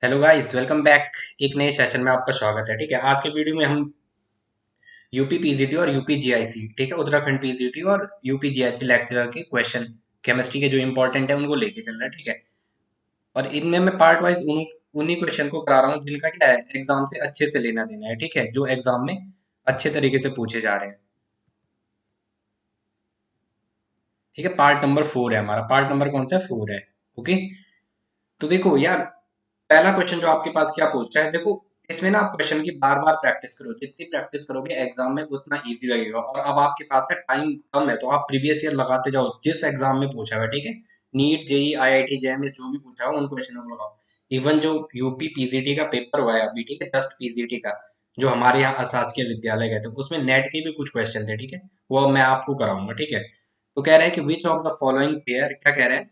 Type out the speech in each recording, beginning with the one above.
Hello guys, welcome back. एक नए session में आपका स्वागत है। ठीक है, आज के वीडियो में हम यूपी पीजीटी और यूपी जीआईसी, ठीक है, उत्तराखंड पीजीटी और यूपी जीआईसी लेक्चरर के क्वेश्चन केमिस्ट्री के जो इंपॉर्टेंट है उनको लेके चल रहे हैं। ठीक है, और इनमें मैं पार्ट वाइज उन्हीं क्वेश्चन को करा रहा हूँ जिनका क्या है, एग्जाम से अच्छे से लेना देना है। ठीक है, जो एग्जाम में अच्छे तरीके से पूछे जा रहे हैं। ठीक है, पार्ट नंबर 4 है हमारा। पार्ट नंबर कौन सा है? 4 है। ओके, तो देखो यार, पहला क्वेश्चन जो आपके पास क्या पूछ रहा है, देखो इसमें ना आप क्वेश्चन की बार बार प्रैक्टिस करो। जितनी प्रैक्टिस करोगे एग्जाम में उतना इजी लगेगा। और अब आपके पास है टाइम कम है, तो आप प्रीवियस ईयर लगाते जाओ जिस एग्जाम में पूछा हुआ है। ठीक है, नीट, जेई, आईआईटी, जेएम में जो भी पूछा हुआ उन क्वेश्चनों को लगाओ। इवन जो यूपी पीजीटी का पेपर हुआ है अभी, ठीक है, जस्ट पीजीटी का, जो हमारे यहाँ अशासकीय विद्यालय गए थे, उसमें नेट के भी कुछ क्वेश्चन थे। ठीक है, वो मैं आपको कराऊंगा। ठीक है, तो कह रहे हैं कि which of the following pair, क्या कह रहे हैं,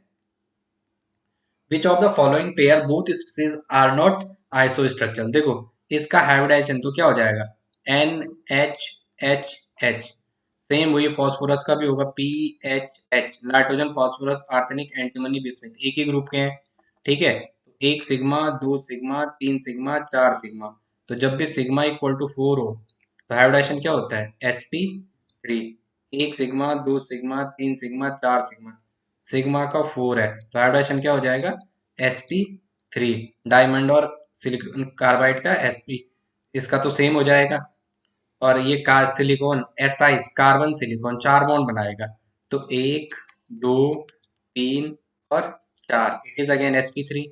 which of the following pair both species are not isostructural. देखो इसका हाइब्रिडाइजेशन तो क्या हो जाएगा, N H H H. Same वही फॉस्फोरस का भी होगा, P H H. Nitrogen, phosphorus, arsenic, antimony, bismuth एक ही ग्रुप के हैं। ठीक है, एक सिग्मा, दो सिग्मा, तीन सिग्मा, चार सिग्मा। तो जब भी सिग्मा इक्वल टू 4 हो तो हाइब्रिडाइजेशन क्या होता है, sp3। एक सिग्मा, दो सिग्मा, तीन सिग्मा, चार सिग्मा, सिग्मा का 4 है तो हाइब्रिडेशन क्या हो जाएगा, sp3। डायमंड और सिलिकॉन कार्बाइड का sp, इसका तो सेम हो जाएगा। और ये सिलिकॉन si, कार्बन सिलिकॉन, चार बॉन्ड बनाएगा। तो एक, दो, तीन और चार, इट इज अगेन sp3।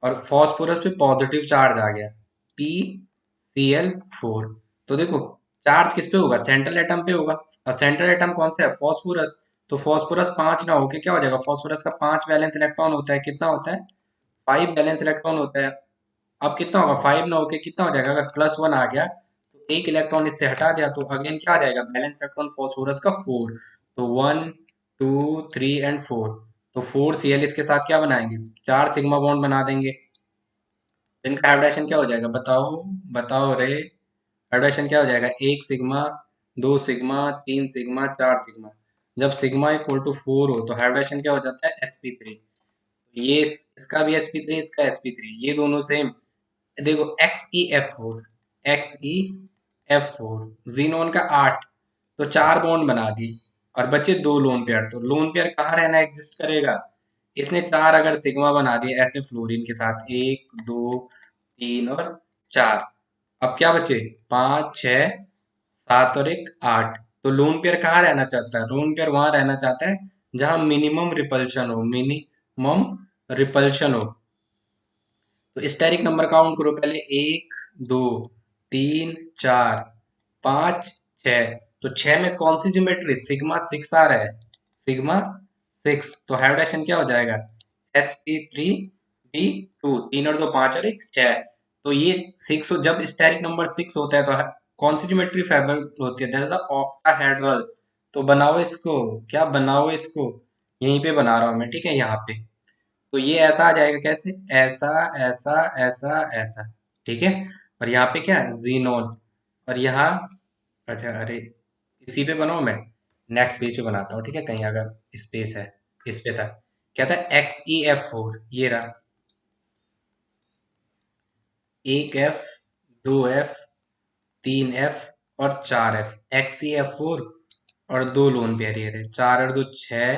और फॉस्फोरस पे पॉजिटिव चार्ज आ गया, PCl4। तो देखो चार्ज किस पे होगा, सेंट्रल एटम पे होगा। और सेंट्रल एटम कौन सा है, फॉस्फोरस। तो फॉस्फोरस 5 ना होके क्या हो जाएगा, फॉस्फोरस का 5 वैलेंस इलेक्ट्रॉन होता है, कितना होता है, 5 वैलेंस इलेक्ट्रॉन होता है। अब कितना होगा, 5 ना होके कितना हो जाएगा, अगर +1 आ गया तो एक इलेक्ट्रॉन इससे हटा दिया तो अगेन क्या आ जाएगा, बैलेंस इलेक्ट्रॉन फॉस्फोरस का 4। तो 1, 2, 3 एंड 4। तो 4Cl इसके साथ क्या बनाएंगे, चार सिग्मा बॉन्ड बना देंगे। तो इनका हाइब्रिडेशन क्या हो जाएगा, बताओ बताओ रे। हाइब्रिडेशन क्या हो जाएगा, एक सिग्मा, दो सिग्मा, तीन सिग्मा, चार सिग्मा। जब सिग्मा इक्वल टू 4 हो तो हाइब्रिडेशन क्या हो जाता है, sp3। ये इसका भी sp3, इसका sp3, ये दोनों सेम। देखो XeF4, XeF4, जीनोन का 8। तो चार बॉन्ड बना दी और बचे दो लोन पेयर। तो लोन पेयर कहाँ रहना एग्जिस्ट करेगा, इसने चार अगर सिग्मा बना दिए ऐसे फ्लोरीन के साथ, एक, दो, तीन और चार। अब क्या बचे, पाँच, छः, सात और एक, आठ। तो लोन पेयर कहाँ रहना चाहता है, लोन पेयर वहां रहना चाहता है जहां मिनिमम रिपल्शन हो, मिनिमम रिपल्शन हो। तो स्टेरिक नंबर काउंट करो पहले, एक, दो, तीन, चार, पाँच, छः। तो छः में कौन सी ज्योमेट्री, सिग्मा 6 आ रहा है, सिग्मा 6। तो हाइब्रिडेशन क्या हो जाएगा, sp3b2, तीन और दो पाँच और एक छः। तो ये 6, जब स्टेरिक नंबर 6 होता है तो कौन सी ज्योमेट्री फेवर होती है, दैट इज ऑक्टाहेड्रल। तो बनाओ इसको, क्या बनाओ इसको, यहीं पे बना रहा हूं मैं। ठीक है, यहाँ पे तो ये ऐसा आ जाएगा, कैसे, ऐसा, ऐसा, ऐसा, ऐसा। ठीक है, और यहाँ पे क्या है, जीनोन। और यहाँ, अच्छा अरे, इसी पे बनाओ, मैं नेक्स्ट पेज पे बनाता हूँ। ठीक है, कहीं अगर स्पेस है, इस पे था, क्या था, XeF4, ये रहा, एक एफ, दो एफ, तीन एफ और चार एफ, XeF4। और दो लोन पेयर ये रहे, चार और दो छः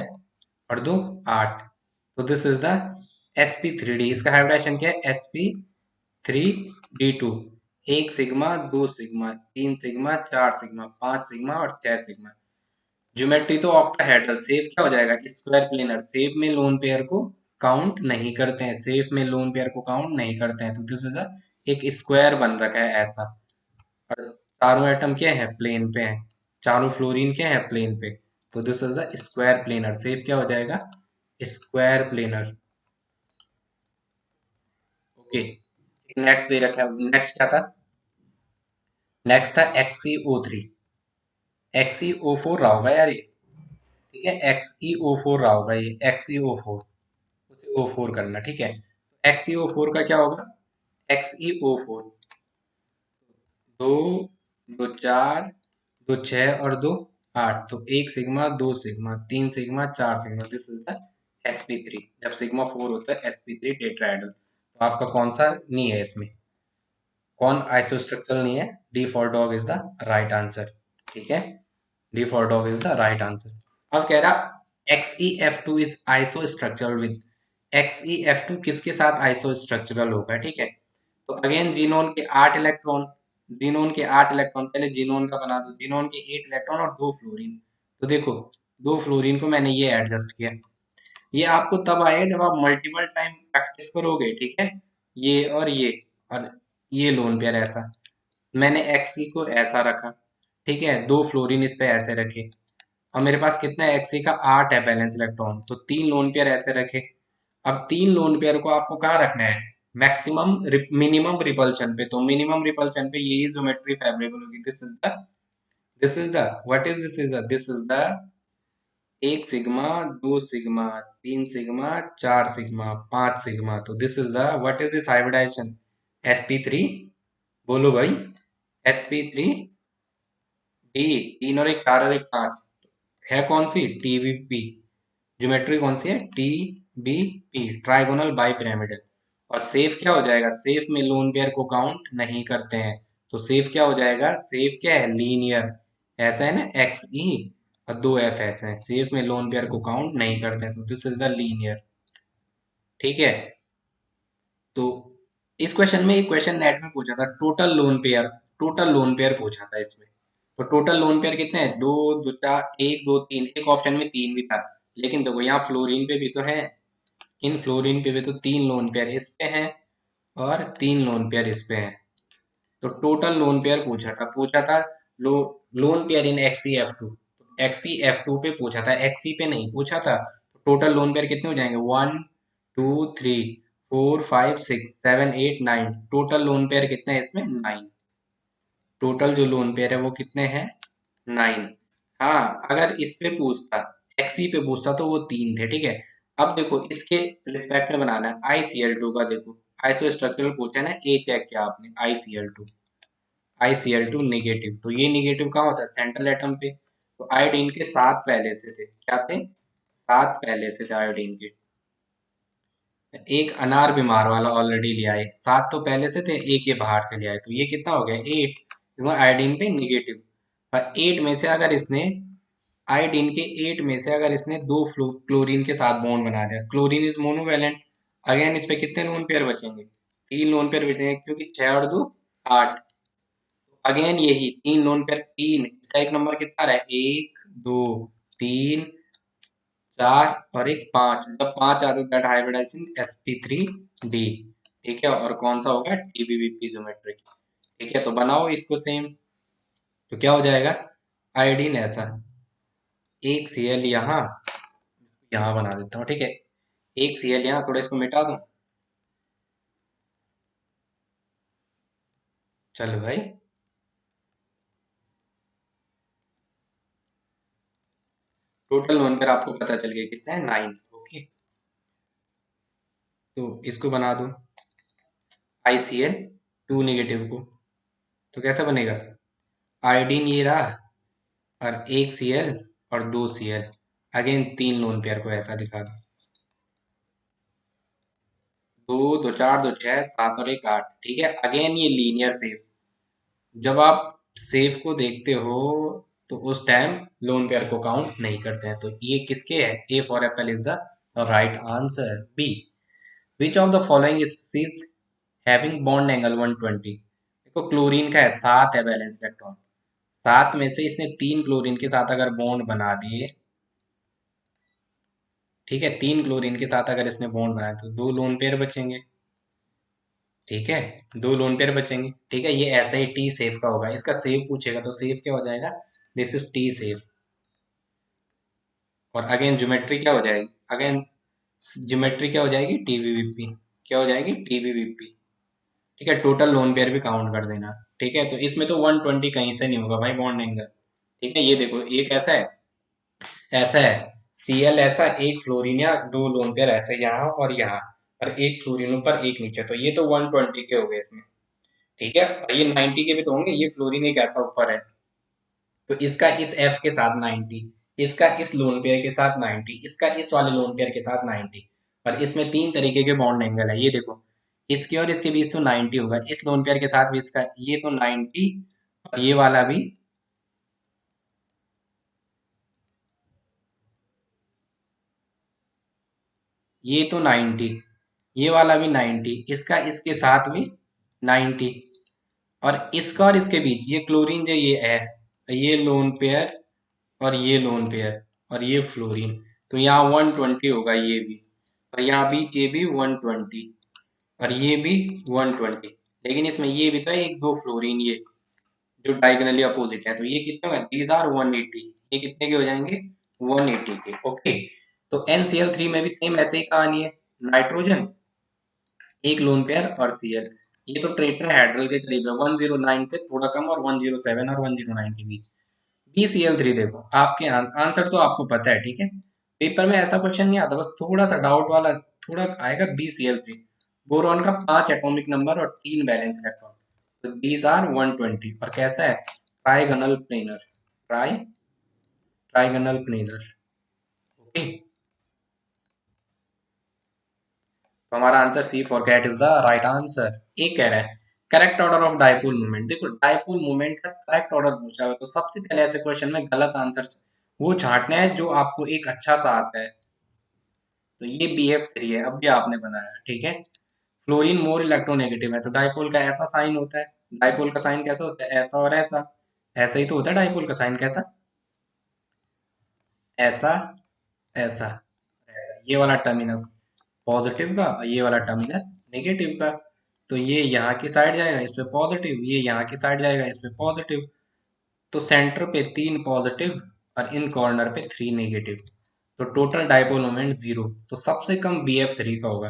और दो आठ। तो दिस इज द sp3d। इसका हाइब्रिडेशन क्या है, sp3d2। एक सिग्मा, दो सिग्मा, तीन सिग्मा, चार सिग्मा, पांच सिग्मा और छह सिग्मा। ज्योमेट्री तो ऑक्टाहेड्रल। सेफ क्या हो जाएगा, स्क्वायर प्लेनर। सेफ में लोन पेयर को काउंट नहीं करते हैं, सेफ में लोन पेयर को काउंट नहीं करते हैं। तो दिस इज एक स्क्वायर बन रखा है ऐसा। और चारों एटम क्या है, प्लेन पे हैं, चारों फ्लोरीन क्या है, प्लेन पे। तो this is the square planar. Safe क्या हो जाएगा, स्क्वायर प्लेनर। ओके, नेक्स्ट दे रखा है, नेक्स्ट क्या था, नेक्स्ट था XeO3। XeO4 रहा होगा यार ये। ठीक है, XeO4 रहा होगा ये, XeO4, उसे O4 करना। ठीक है, XeO4 का क्या होगा, XeO4, दो, दो चार, दो छः और दो आठ। तो एक सिग्मा, दो सिग्मा, तीन सिग्मा, चार sigma, this is the sp3। जब सिग्मा 4 होता है sp3 टेट्राहेड्रल। तो आपका कौन सा नहीं है इसमें, कौन आइसोस्ट्रक्चरल नहीं है? D for dog is the right answer. ठीक है, D for dog is the right answer. अब कह रहा XeF2 इज आइसोस्ट्रक्चरल विद, XeF2 किसके साथ आइसोस्ट्रक्चरल होगा? ठीक है, तो अगेन जीनोन के 8 इलेक्ट्रॉन, जीनोन के 8 इलेक्ट्रॉन, पहले जीनोन का बना दो, जीनोन के 8 इलेक्ट्रॉन और 2 फ्लोरीन। तो देखो 2 फ्लोरीन को मैंने ये एडजस्ट किया, ये आपको तब आएगा जब आप मल्टीपल टाइम प्रैक्टिस करोगे। ठीक है, ये और ये लोन पेयर ऐसा, मैंने एक्सी को ऐसा रखा। ठीक है, 2 फ्लोरीन इस पे ऐसे रखे, और मेरे पास कितना है? एक्सी का 8 है बैलेंस इलेक्ट्रॉन, तो 3 लोन पेयर ऐसे रखे। अब 3 लोन पेयर को आपको कहाँ रखना है? मैक्सिमम मिनिमम रिपल्शन पे, तो मिनिमम रिपल्शन पे यही ज्योमेट्री फेवरेबल होगी। This is the what is this is the 1 sigma, 2 sigma, 3 sigma, 4 sigma, 5 sigma. तो this is the what is this hybridisation? sp3, बोलो भाई, sp3 डी, 3 और 1 4 और 1 5 है कौन सी? टीबीपी। ज्योमेट्री कौन सी है? TBP, trigonal bi pyramidal. और सेफ क्या हो जाएगा? सेफ में लोन पेयर को काउंट नहीं करते हैं, तो सेफ क्या हो जाएगा? सेफ क्या है? लीनियर। ऐसा है ना, एक्स ई और 2 एफ ऐसे हैं, सेफ में लोन पेयर को काउंट नहीं करते हैं, तो दिस इज द लीनियर। ठीक है, तो इस क्वेश्चन में, एक क्वेश्चन नेट में पूछा था, total lone pair, total lone pair पूछा था इसमें। तो टोटल लोन पेयर कितने हैं? दो, दो चार, 1 2 3, एक ऑप्शन में 3 भी था, लेकिन देखो यहाँ फ्लोरीन पे भी तो है, इन फ्लोरीन पे भी तो 3 लोन पेयर इस पे हैं और 3 लोन पेयर इस पे हैं। तो टोटल लोन पेयर पूछा था लो, लोन पेयर इन XeF2, XeF2 पे पूछा था, Xe पे नहीं पूछा था। तो टोटल लोन पेयर कितने हो जाएंगे? 1 2 3 4 5 6 7 8 9, टोटल लोन पेयर कितने हैं इसमें? 9। टोटल जो लोन पेयर है वो कितने हैं? 9। हाँ, अगर इस पे पूछता, Xe पे पूछता तो वो 3 थे। ठीक है, अब देखो इसके रिस्पेक्ट में बनाना है ICl2 का। देखो आइसो स्ट्रक्चरल पूछा है ना, ए चेक किया आपने, ICl2, ICl2 नेगेटिव, तो ये नेगेटिव कहाँ होता है? सेंट्रल एटम पे। तो आयोडीन के 7 पहले से थे, क्या थे? 7 पहले से थे आयोडीन के। एक अनार बीमार वाला ऑलरेडी ले आए, 7 तो पहले से थे, एक ये बाहर से ले आए, तो ये कितना हो गया? 8। इसमें आयोडीन पे नेगेटिव, और 8 में से अगर इसने, आयोडीन के 8 में से अगर इसने 2 क्लोरीन के साथ बॉन्ड बना दिया, क्लोरीन इज मोनोवैलेंट, अगेन इस पे कितने लोन पेयर बचेंगे? 3 लोन पेयर बचेंगे, क्योंकि 6 और 2 8। अगेन यही 3 लोन पेयर, 3, इसका एक नंबर कितना रहा है? 1 2 3 4 और 1 5, जब 5 आता है दैट हाइब्रिडाइजेशन sp3d। ठीक है, और कौन सा होगा? टीबीबीपी ज्योमेट्री। ठीक है, तो बनाओ इसको सेम, तो क्या हो जाएगा? आयोडीन ऐसा, एक Cl यहाँ, यहाँ बना देता हूँ। ठीक है, एक Cl यहाँ, थोड़ा इसको मिटा दूं, चलो भाई। टोटल लोन पर आपको पता चल गया कितना है? 9। ओके, तो इसको बना दो ICl2 नेगेटिव को, तो कैसा बनेगा? आयोडीन ये रहा, और एक Cl और 2 Cl, अगेन 3 लोन पेयर को ऐसा दिखा दो, 2 2 4 2 6 7 और 1 8। ठीक है, अगेन ये लीनियर सेफ, जब आप सेफ को देखते हो तो उस टाइम लोन पेयर को काउंट नहीं करते हैं, तो ये किसके है? A for apple is the right answer, B. Which of the following species having bond angle 120? देखो क्लोरीन का है, 7 है बैलेंस इलेक्ट्रॉन, 7 में से इसने 3 क्लोरीन के साथ अगर बॉन्ड बना दिए, ठीक है, 3 क्लोरीन के साथ अगर इसने बॉन्ड बनाया, तो 2 लोन पेयर बचेंगे। ठीक है, 2 लोन पेयर बचेंगे। ठीक है, ये ऐसा ही टी सेफ का होगा, इसका सेफ पूछेगा तो सेफ क्या हो जाएगा? This is T safe. और अगेन ज्योमेट्री क्या हो जाएगी? अगेन ज्योमेट्री क्या हो जाएगी? टीबीबीपी। क्या हो जाएगी? टीबीबीपी। ठीक है, टोटल लोन पेयर भी काउंट कर देना। ठीक है, तो इसमें तो 120 कहीं से नहीं होगा भाई बॉन्ड एंगल। ठीक है, ये देखो एक ऐसा है, ऐसा है, Cl ऐसा, एक फ्लोरीन या 2 लोन पेयर ऐसे यहाँ और यहाँ, और एक फ्लोरीन ऊपर एक नीचे, तो ये तो 120 के हो गए इसमें। ठीक है, और ये 90 के भी तो होंगे, ये फ्लोरीन एक ऐसा ऊपर है, तो इसका इस एफ के साथ 90, इसका इस लोन पेयर के साथ 90, इसका इस वाले लोन पेयर के साथ 90, और इसमें 3 तरीके के बॉन्ड एंगल है, ये देखो, इसके और इसके बीच तो 90 होगा, इस लोन पेयर के साथ भी इसका ये तो 90 और ये वाला भी, ये तो 90, ये वाला भी 90, इसका इसके साथ भी 90 और इसका और इसके बीच ये क्लोरीन जो ये है, ये लोन पेयर और ये लोन पेयर और ये फ्लोरीन, तो यहाँ 120 होगा ये भी, और यहाँ बीच ये भी 120 और ये भी 120, लेकिन इसमें ये भी तो है एक दो फ्लोरीन ये जो डायगोनली अपोजिट है, तो ये कितने हुए, दीज आर 180, ये कितने के हो जाएंगे 180 के। ओके, तो NCl3 में भी सेम ऐसे ही कहानी है, नाइट्रोजन एक लोन पेयर और Cl, ये तो टेट्राहेड्रल के करीब है, 109 से थोड़ा कम और 107 और 109 के बीच। BCl3 देखो, आपके आंसर तो आपको पता है, ठीक है, पेपर में ऐसा क्वेश्चन नहीं आता, बस थोड़ा सा डाउट वाला थोड़ा आएगा। BCl3 बोरॉन का 5 एटॉमिक नंबर और 3 वैलेंस इलेक्ट्रॉन, तो दीज आर 120 और कैसा है, trigonal planar, trigonal planar. Okay, तो हमारा answer C for cat is the right answer. एक कह रहा है correct order of dipole movement, देखो डायपोल मूवमेंट का करेक्ट ऑर्डर पूछा हुआ है, तो सबसे पहले ऐसे क्वेश्चन में गलत आंसर वो छांटना है जो आपको एक अच्छा सा आता है, तो ये BF3 है, अब भी आपने बनाया, ठीक है। फ्लोरीन मोर इलेक्ट्रोनेगेटिव है, तो डायपोल का ऐसा साइन होता है, डायपोल का साइन कैसा होता है, ऐसा और ऐसा, ऐसा ही तो होता है डायपोल का साइन, कैसा, ऐसा, ऐसा, ये वाला टर्मिनस पॉजिटिव का और ये वाला टर्मिनस नेगेटिव का, तो ये यहाँ की साइड जाएगा इस पे पॉजिटिव, ये यहाँ की साइड जाएगा इस पे पॉजिटिव, तो सेंटर पे 3 पॉजिटिव और इन कॉर्नर पे 3 नेगेटिव, तो टोटल डायपोल मोमेंट 0, तो सबसे कम BF3 का होगा,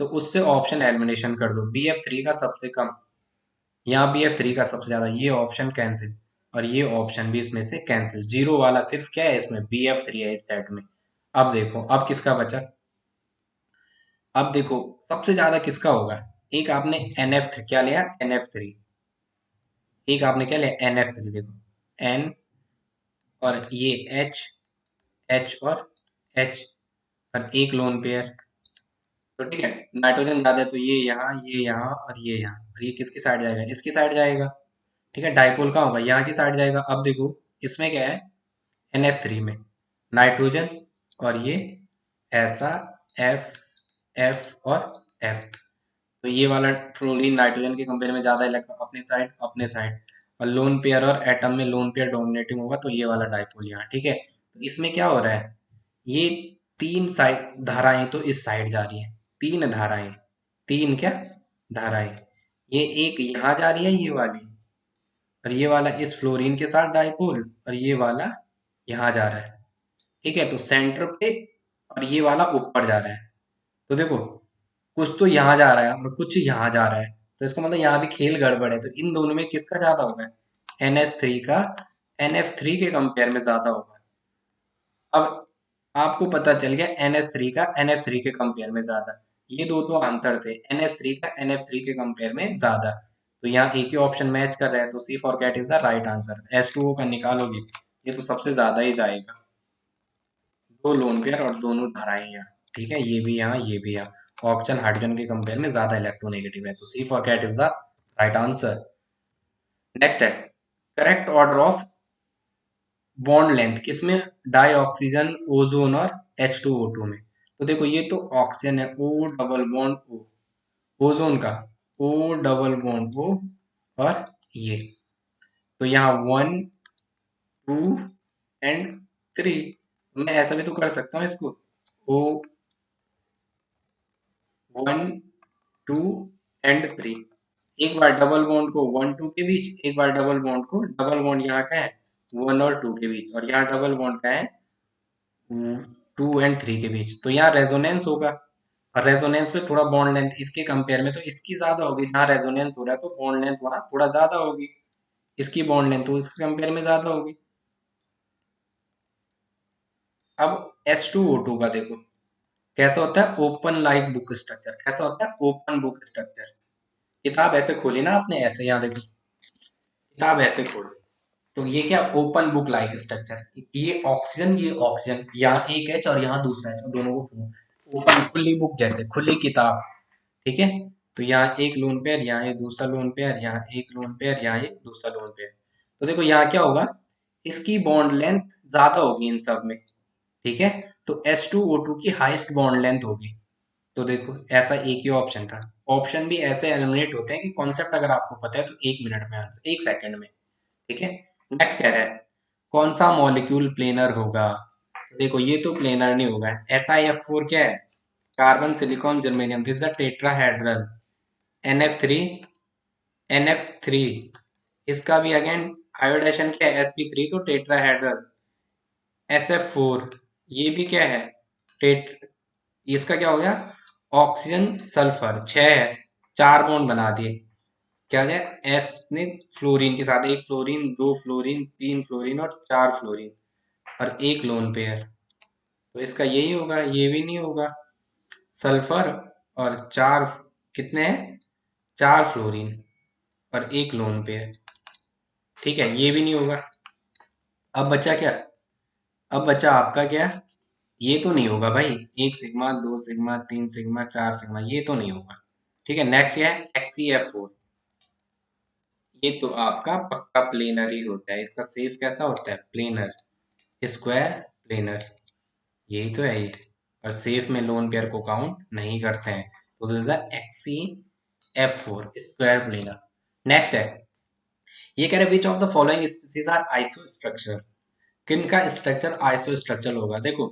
तो उससे ऑप्शन एलिमिनेशन कर दो, BF3 का सबसे कम, यहाँ BF3 का सबसे ज्यादा, ये ऑप्शन कैंसिल और ये ऑप्शन भी इसमें से कैंसिल, जीरो वाला सिर्फ क्या है इसमें BF3 है इस सेट में। अब देखो अब किसका बचा, अब देखो सबसे ज्यादा किसका होगा, एक आपने NF3 क्या लिया, NF3, एक आपने क्या लिया NF3, देखो N और ये H, H और H और एक लोन पेयर, तो ठीक है, नाइट्रोजन ज्यादा है तो ये यहाँ और ये यहाँ, और ये किसकी साइड जाएगा, इसकी साइड जाएगा, ठीक है, डाइपोल कहाँ होगा, यहाँ की साइड जाएगा। अब देखो इसमें क्या है, NF3 में नाइट्रोजन और ये ऐसा F, F और F, तो ये वाला फ्लोरीन नाइट्रोजन के कंपेयर में ज्यादा इलेक्ट्रॉन अपने साइड, अपने साइड, और लोन पेयर और एटम में लोन पेयर डोमिनेटिंग होगा, तो ये वाला डाइपोल यहाँ, ठीक है। तो इसमें क्या हो रहा है, ये तीन साइड धाराएं तो इस साइड जा रही हैं, तीन धाराएं, तीन क्या धाराएं, ये एक यहाँ जा रही है ये वाली, और ये वाला इस फ्लोरीन के साथ डाइपोल, और ये वाला यहाँ जा रहा है, ठीक है, तो सेंटर पे, और ये वाला ऊपर जा रहा है, तो देखो कुछ तो यहाँ जा रहा है और कुछ यहाँ जा रहा है, तो इसका मतलब यहाँ भी खेल गड़बड़ है, तो इन दोनों में किसका ज्यादा होगा, NH3 का NF3 के कंपेयर में ज्यादा होगा। अब आपको पता चल गया NH3 का NF3 के कंपेयर में ज्यादा, ये दो तो आंसर थे, NH3 का NF3 के कंपेयर में ज्यादा, तो यहाँ एक ही ऑप्शन मैच कर रहा है, तो C for cat is the right answer. H2O का निकालोगे ये तो सबसे ज्यादा ही जाएगा, दो लोन पेयर और दोनों धाराएं यहाँ, ठीक है, ये भी यहाँ ये भी यहाँ, ऑक्सीजन हाइड्रोजन के कंपेयर में ज्यादा इलेक्ट्रोनेगेटिव है, तो C for cat is the right answer. Next है correct order of bond length किसमें, डाई ऑक्सीजन, ओजोन और H2O2 में, तो देखो ये तो ऑक्सीजन है, O double bond O, ozone का O डबल बॉन्ड O, और ये, तो यहाँ 1 2 एंड 3, मैं ऐसा भी तो कर सकता हूँ इसको, O 1 2 एंड 3, एक बार डबल बॉन्ड को 1 2 के बीच, एक बार डबल बॉन्ड को, डबल बॉन्ड यहाँ का है 1 और 2 के बीच, और यहाँ डबल बॉन्ड का है 2 एंड 3 के बीच, तो यहाँ रेजोनेंस होगा, और रेजोनेंस में थोड़ा बॉन्ड लेंथ इसके कंपेयर में तो इसकी ज्यादा होगी, जहाँ रेजोनेंस हो रहा है तो बॉन्ड लेंथ वहाँ थोड़ा ज्यादा होगी, इसकी बॉन्ड लेंथ तो इसके कंपेयर में ज्यादा होगी। अब H2O2 का देखो कैसा होता है, ओपन लाइक बुक स्ट्रक्चर, कैसा होता है ओपन बुक स्ट्रक्चर, किताब ऐसे खोली ना आपने, ऐसे यहाँ देखो किताब ऐसे खोली, तो ये क्या ओपन बुक लाइक स्ट्रक्चर, ये ऑक्सीजन यहाँ एक एच और यहाँ दूसरा एच, दोनों को ओपन खुली बुक जैसे खुली किताब, ठीक है, तो यहाँ एक लोन पेयर, यहाँ ये दूसरा लोन पेयर, यहाँ एक लोन पेयर, यहाँ ये दूसरा लोन पेयर। तो देखो यहाँ क्या होगा, इसकी बॉन्ड लेंथ ज्यादा होगी इन सब में, ठीक है। तो H2O2 की हाईएस्ट बॉन्ड लेंथ होगी। तो देखो ऐसा एक ही ऑप्शन था। ऑप्शन भी ऐसे एलिमिनेट होते हैं कि कॉन्सेप्ट अगर आपको पता है तो 1 मिनट में आंसर, 1 सेकंड में, ठीक है। नेक्स्ट कह रहा है कौन सा मॉलिक्यूल प्लेनर होगा। देखो ये तो प्लेनर नहीं होगा। SiF4 क्या है, carbon silicon germanium, this is the tetrahedral. NF3, NF3, इसका भी अगेन आयोडेशन क्या है, sp3, तो टेट्राहेड्रल। SF4, ये भी क्या है, टेट, इसका क्या हो गया, ऑक्सीजन सल्फर, 6 है, 4 बॉन्ड बना दिए। क्या है, एस ने फ्लोरीन के साथ, एक फ्लोरीन, दो फ्लोरीन, तीन फ्लोरीन और 4 फ्लोरीन, और एक लोन पेयर। तो इसका यही होगा, ये भी नहीं होगा। सल्फर और 4, कितने हैं, 4 फ्लोरीन और एक लोन पेयर, ठीक है, ये भी नहीं होगा। अब बचा क्या, अब बचा आपका क्या, ये तो नहीं होगा भाई, 1 सिग्मा, 2 सिग्मा, 3 सिग्मा, 4 सिग्मा, ये तो नहीं होगा, ठीक है। नेक्स्ट क्या है, XeF4, ये तो आपका पक्का प्लेनर ही होता है। इसका सेफ कैसा होता है, प्लेनर, स्क्वायर प्लेनर, यही तो है ये। और सेफ में लोन पेयर को काउंट नहीं करते हैं। तो this is the XeF4 square planar. Next है, ये कह रहे which of the following species are iso structure, किन का स्ट्रक्चर आइसो स्ट्रक्चर होगा। देखो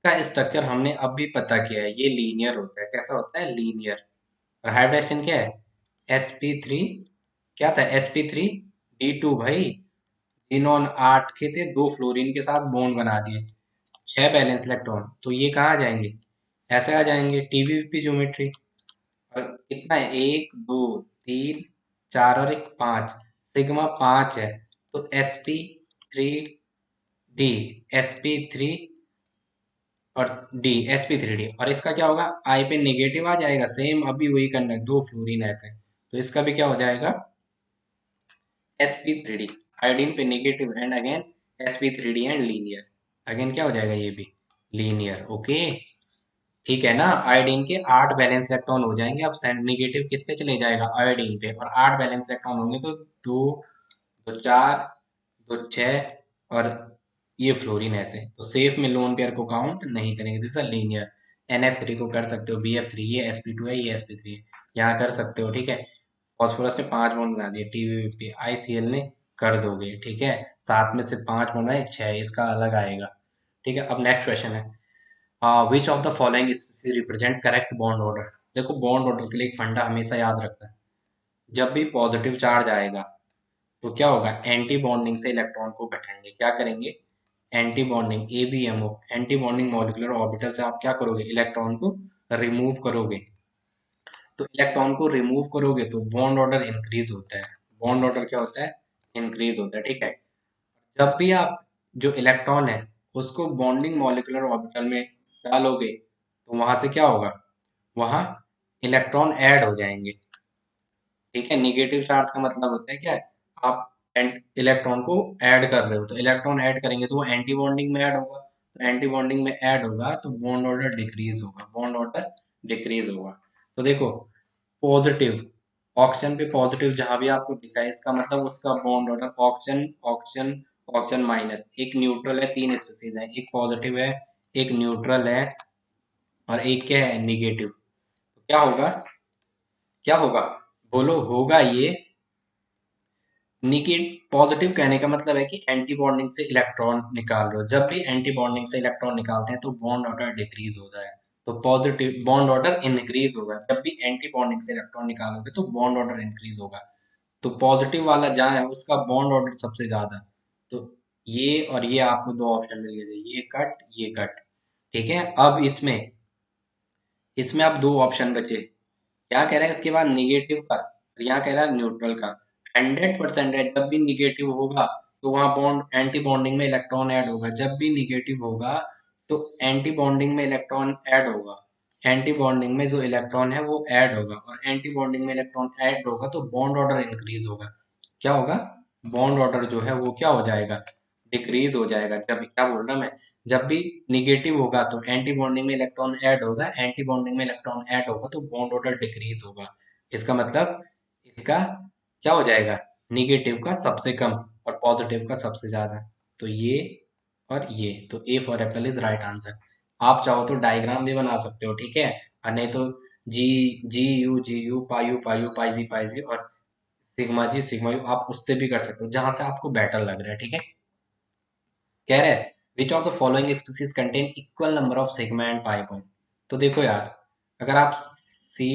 इसका स्ट्रक्चर हमने अब भी पता किया है, ये लीनियर होता है। कैसा होता है, लीनियर। और हाइब्रिडेशन क्या है, sp3, क्या था, sp3d2 भाई। जिनोन 8 के थे, 2 फ्लोरीन के साथ बॉन्ड बना दिए, 6 बैलेंस इलेक्ट्रॉन, तो ये कहाँ आ जाएंगे, ऐसे आ जाएंगे, टीवीपी ज्योमेट्री। और कितना है, 1 2 3 4 और एक 5, सिग्मा 5 है। तो sp3d, sp3 और डी, sp3d, और इसका क्या होगा, आई पे नेगेटिव आ जाएगा, सेम अभी वही करना है, 2 फ्लोरीन ऐसे, तो इसका भी क्या हो जाएगा, sp3d, आयोडीन पे negative and again sp3d and linear, again क्या हो जाएगा, ये भी लीनियर, ओके, ठीक है ना। आयोडीन के 8 बैलेंस इलेक्ट्रॉन हो जाएंगे। अब सेंड नेगेटिव किस पे चले जाएगा, आयोडीन पे, और 8 बैलेंस इलेक्ट्रॉन होंगे तो 2, तो 4, तो 6, और ये फ्लोरीन ऐसे, तो सेफ में लोन पेयर को काउंट नहीं करेंगे, दिस इज लीनियर। NF3 को कर सकते हो BF3, ये sp2 है, ये sp3 है, यहाँ कर सकते हो, ठीक है। फॉस्फोरस ने 5 बॉन्ड बना दिए, TBP ICl ने कर दोगे, ठीक है। 7 में से 5 बॉन्ड है, 6, इसका अलग आएगा, ठीक है। अब नेक्स्ट क्वेश्चन है, विच of the following species represent correct bond order. देखो बॉन्ड ऑर्डर के लिए एक फंडा हमेशा याद रखना है, जब भी पॉजिटिव चार्ज आएगा तो क्या होगा, एंटी बॉन्डिंग से इलेक्ट्रॉन को घटाएंगे, क्या करेंगे, anti bonding, ABMO, anti bonding molecular orbital से आप क्या करोगे, इलेक्ट्रॉन को रिमूव करोगे। तो इलेक्ट्रॉन को रिमूव करोगे तो बॉन्ड ऑर्डर इंक्रीज होता है, बॉन्ड ऑर्डर क्या होता है, इंक्रीज होता है, ठीक है। जब भी आप जो इलेक्ट्रॉन है उसको बॉन्डिंग मॉलिक्यूलर ऑर्बिटल में डालोगे तो वहां से क्या होगा, वहां इलेक्ट्रॉन ऐड हो जाएंगे, ठीक है। निगेटिव चार्ज का मतलब होता है क्या, आप इलेक्ट्रॉन को ऐड कर रहे हो, तो इलेक्ट्रॉन ऐड करेंगे तो वो एंटी बॉन्डिंग में ऐड होगा, तो एंटी बॉन्डिंग में ऐड होगा तो बॉन्ड ऑर्डर डिक्रीज होगा, बॉन्ड ऑर्डर डिक्रीज होगा। तो देखो पॉजिटिव, ऑक्सीजन पे पॉजिटिव जहां भी आपको दिखा है, इसका मतलब उसका bond order oxygen, oxygen, oxygen minus, एक न्यूट्रल है, 3 स्पीसीज है, एक पॉजिटिव है, एक न्यूट्रल है, और एक क्या है, निगेटिव। तो क्या होगा, क्या होगा, बोलो, होगा ये निगेटिव। पॉजिटिव कहने का मतलब है कि एंटी बॉन्डिंग से इलेक्ट्रॉन निकाल रहे हो, जब भी एंटी बॉन्डिंग से इलेक्ट्रॉन निकालते हैं तो बॉन्ड ऑर्डर डिक्रीज होता है, तो पॉजिटिव बॉन्ड ऑर्डर इंक्रीज होगा, जब भी एंटी बॉन्डिंग से इलेक्ट्रॉन निकालोगे तो बॉन्ड ऑर्डर इंक्रीज होगा। तो पॉजिटिव वाला जहाँ है उसका बॉन्ड ऑर्डर सबसे ज्यादा, तो ये और ये आपको दो ऑप्शन मिल गए थे, ये कट, ये कट, ठीक है। अब इसमें, इसमें अब दो ऑप्शन बचे, क्या कह रहा है इसके बाद, निगेटिव का, और यहाँ कह रहा है न्यूट्रल का। 100% है, जब भी निगेटिव होगा तो वहां बॉन्ड एंटी बॉन्डिंग में इलेक्ट्रॉन ऐड होगा, जब भी निगेटिव होगा तो एंटी बॉन्डिंग में इलेक्ट्रॉन ऐड होगा, एंटी बॉन्डिंग में जो इलेक्ट्रॉन है वो ऐड होगा, और एंटी बॉन्डिंग में इलेक्ट्रॉन ऐड होगा तो बॉन्ड ऑर्डर इंक्रीज होगा, क्या होगा, बॉन्ड ऑर्डर जो है वो क्या हो जाएगा, डिक्रीज हो जाएगा। जब, क्या बोल रहा मैं, जब भी निगेटिव होगा तो एंटी बॉन्डिंग में इलेक्ट्रॉन ऐड होगा, एंटी बॉन्डिंग में इलेक्ट्रॉन ऐड होगा तो बॉन्ड ऑर्डर डिक्रीज होगा, इसका मतलब इसका क्या हो जाएगा, निगेटिव का सबसे कम और पॉजिटिव का सबसे ज्यादा। तो ये और ये, तो ए for apple is right answer. आप चाहो तो डायग्राम भी बना सकते हो, ठीक है, और नहीं तो जी जी यू पाई जी और सिग्मा यू आप उससे भी कर सकते हो, जहां से आपको बेटर लग रहा है, ठीक है। कह रहे हैं which of the following species contain equal number of sigma and pi point. तो देखो यार, अगर आप सी,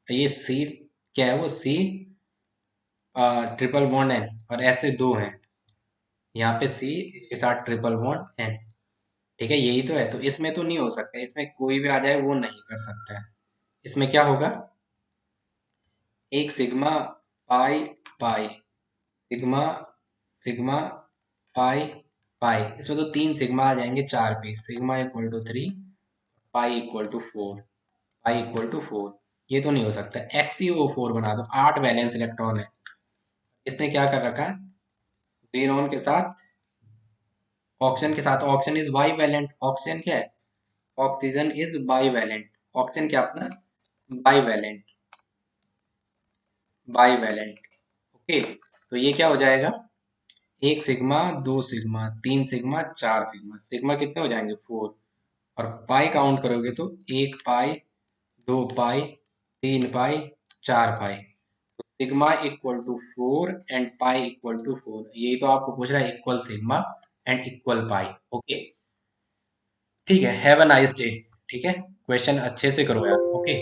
ये सी क्या है, वो सी ट्रिपल बॉन्ड एन और ऐसे दो हैं, यहाँ पे सी इसके साथ ट्रिपल बॉन्ड एन, ठीक है, यही तो है। तो इसमें तो नहीं हो सकता, इसमें कोई भी आ जाए वो नहीं कर सकता है। इसमें क्या होगा, एक sigma pi pi, sigma sigma pi pi, इसमें तो तीन सिग्मा आ जाएंगे, चार पे sigma equal to 3, pi equal to 4, pi equal to 4। ये तो नहीं हो सकता, XeO4 बना दो, 8 वैलेंस इलेक्ट्रॉन है। इसने क्या कर रखा है, जेनॉन के साथ, ऑक्सीजन के साथ, oxygen is bivalent, oxygen क्या है, oxygen is bivalent, oxygen क्या अपना bivalent, bivalent, okay. तो ये क्या हो जाएगा, एक सिग्मा, दो सिग्मा, तीन सिग्मा, चार सिग्मा, सिग्मा कितने हो जाएंगे 4, और पाई काउंट करोगे तो एक पाई, दो पाई, तीन पाई, चार pi, sigma equal to 4 and pi equal to 4। यही तो आपको पूछ रहा है, equal sigma and equal pi, okay. ठीक है, हैव अ नाइस डे। ठीक है, क्वेश्चन अच्छे से करो यार, ओके।